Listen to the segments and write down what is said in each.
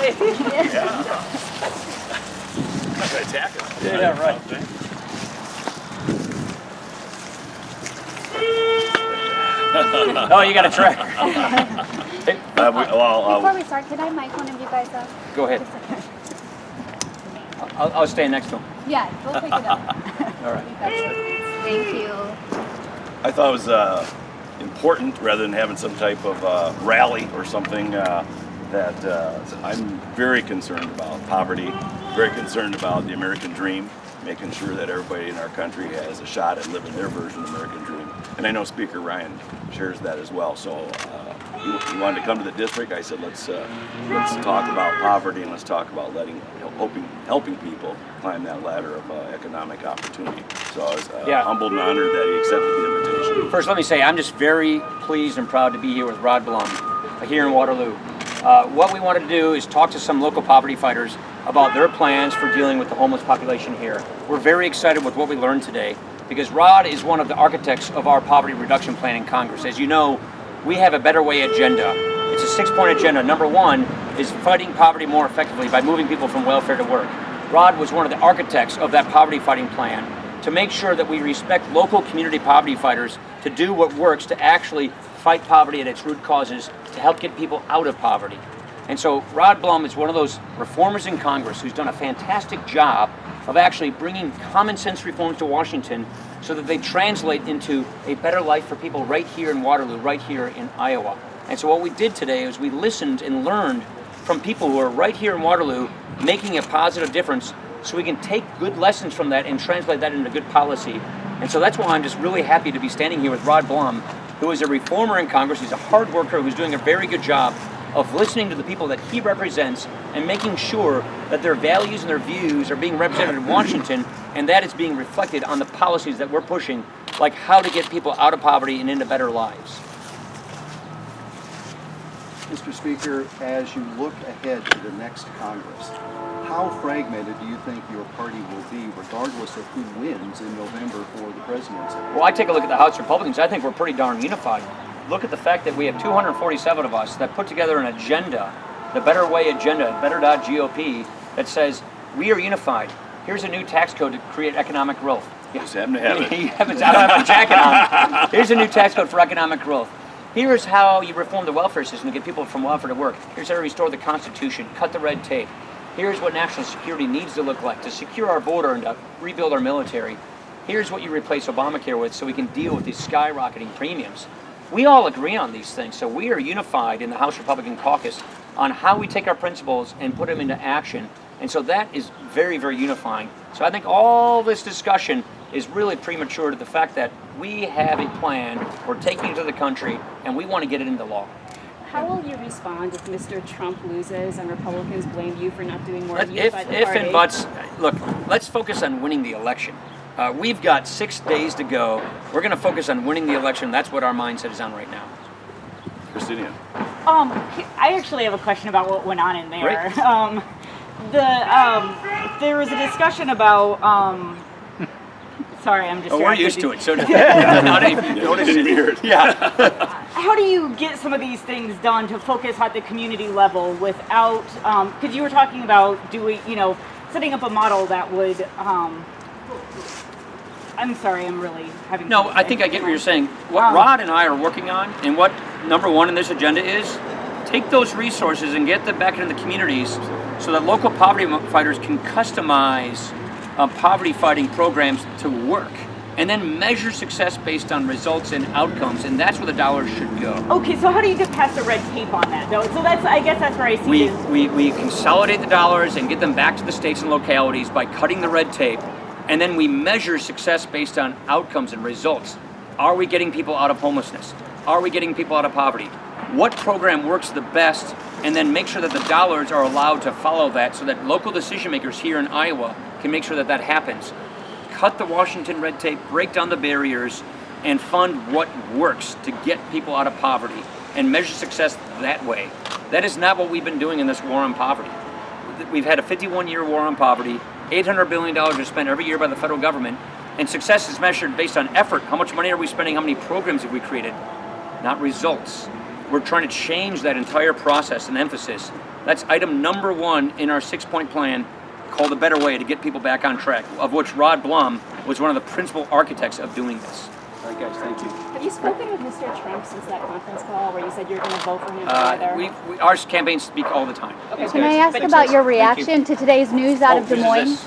Yeah. I'm not gonna attack him. Yeah, right. Oh, you got a tracker. Hey, Before we start, can I mic one of you guys up? go ahead. Just a second. I'll stand next to him. Yeah, we'll pick it up. All right. Thank you. I thought it was important, rather than having some type of rally or something, that I'm very concerned about poverty, very concerned about the American dream, making sure that everybody in our country has a shot at living their version of the American dream. And I know Speaker Ryan shares that as well. So he wanted to come to the district. I said, let's talk about poverty, and let's talk about helping people climb that ladder of economic opportunity. So I was humbled and honored that he accepted the invitation. First, let me say I'm just very pleased and proud to be here with Rod Blum here in Waterloo. What we wanted to do is talk to some local poverty fighters about their plans for dealing with the homeless population here. We're very excited with what we learned today because Rod is one of the architects of our poverty reduction plan in Congress. As you know, we have a Better Way agenda. It's a 6-point agenda. Number one is fighting poverty more effectively by moving people from welfare to work. Rod was one of the architects of that poverty fighting plan to make sure that we respect local community poverty fighters to do what works to actually fight poverty at its root causes to help get people out of poverty. And so Rod Blum is one of those reformers in Congress who's done a fantastic job of actually bringing common sense reforms to Washington so that they translate into a better life for people right here in Waterloo, right here in Iowa. And so what we did today is we listened and learned from people who are right here in Waterloo making a positive difference so we can take good lessons from that and translate that into good policy. And so that's why I'm just really happy to be standing here with Rod Blum, who is a reformer in Congress. He's a hard worker who's doing a very good job of listening to the people that he represents and making sure that their values and their views are being represented in Washington, and that is being reflected on the policies that we're pushing, like how to get people out of poverty and into better lives. Mr. Speaker, as you look ahead to the next Congress, how fragmented do you think your party will be, regardless of who wins in November for the presidency? Well, I take a look at the House Republicans. I think we're pretty darn unified. Look at the fact that we have 247 of us that put together an agenda, the Better Way agenda, better.gop, that says we are unified. Here's a new tax code to create economic growth. Just happen to have it. I don't have a jacket on. Here's a new tax code for economic growth. Here's how you reform the welfare system to get people from welfare to work. Here's how to restore the Constitution, cut the red tape. Here's what national security needs to look like to secure our border and to rebuild our military. Here's what you replace Obamacare with so we can deal with these skyrocketing premiums. We all agree on these things, so we are unified in the House Republican caucus on how we take our principles and put them into action. And so that is very, very unifying. So I think all this discussion is really premature to the fact that we have a plan, we're taking it to the country, and we want to get it into law. How will you respond if Mr. Trump loses and Republicans blame you for not doing more to If unify the party? and buts, look, let's focus on winning the election. We've got 6 days to go. We're going to focus on winning the election. That's what our mindset is on right now. Christina. I actually have a question about what went on in there. Great. There was a discussion about. Sorry, I'm distracted. Oh, we're used to it. So not even notice it. Yeah. How do you get some of these things done to focus at the community level without? Because you were talking about setting up a model that would. I'm sorry, I'm really having. No, I think I get what you're saying. What Rod and I are working on, and what number one in this agenda is, take those resources and get them back into the communities so that local poverty fighters can customize poverty fighting programs to work, and then measure success based on results and outcomes, and that's where the dollars should go. Okay, so how do you get past the red tape on that, though? So I guess that's where I see it. We consolidate the dollars and get them back to the states and localities by cutting the red tape. And then we measure success based on outcomes and results. Are we getting people out of homelessness? Are we getting people out of poverty? What program works the best? And then make sure that the dollars are allowed to follow that so that local decision makers here in Iowa can make sure that that happens. Cut the Washington red tape, break down the barriers, and fund what works to get people out of poverty and measure success that way. That is not what we've been doing in this war on poverty. We've had a 51-year war on poverty. $800 billion is spent every year by the federal government, and success is measured based on effort. How much money are we spending? How many programs have we created? Not results. we're trying to change that entire process and emphasis. That's item number 1 in our 6-point plan called A Better Way to get people back on track, of which Rod Blum was one of the principal architects of doing this. All right, guys, thank you. Have you spoken with Mr. Trump since that conference call where you said you're going to vote for him either? Our campaigns speak all the time. Okay, can I ask about your reaction to today's news out of Des Moines?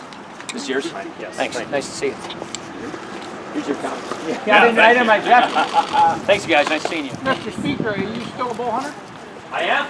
This yours? Yes. Thanks. Nice to see you. Here's your copy. Kevin, right in my jacket. Thanks, guys. Nice seeing you. Mr. Speaker, are you still a bull hunter? I am.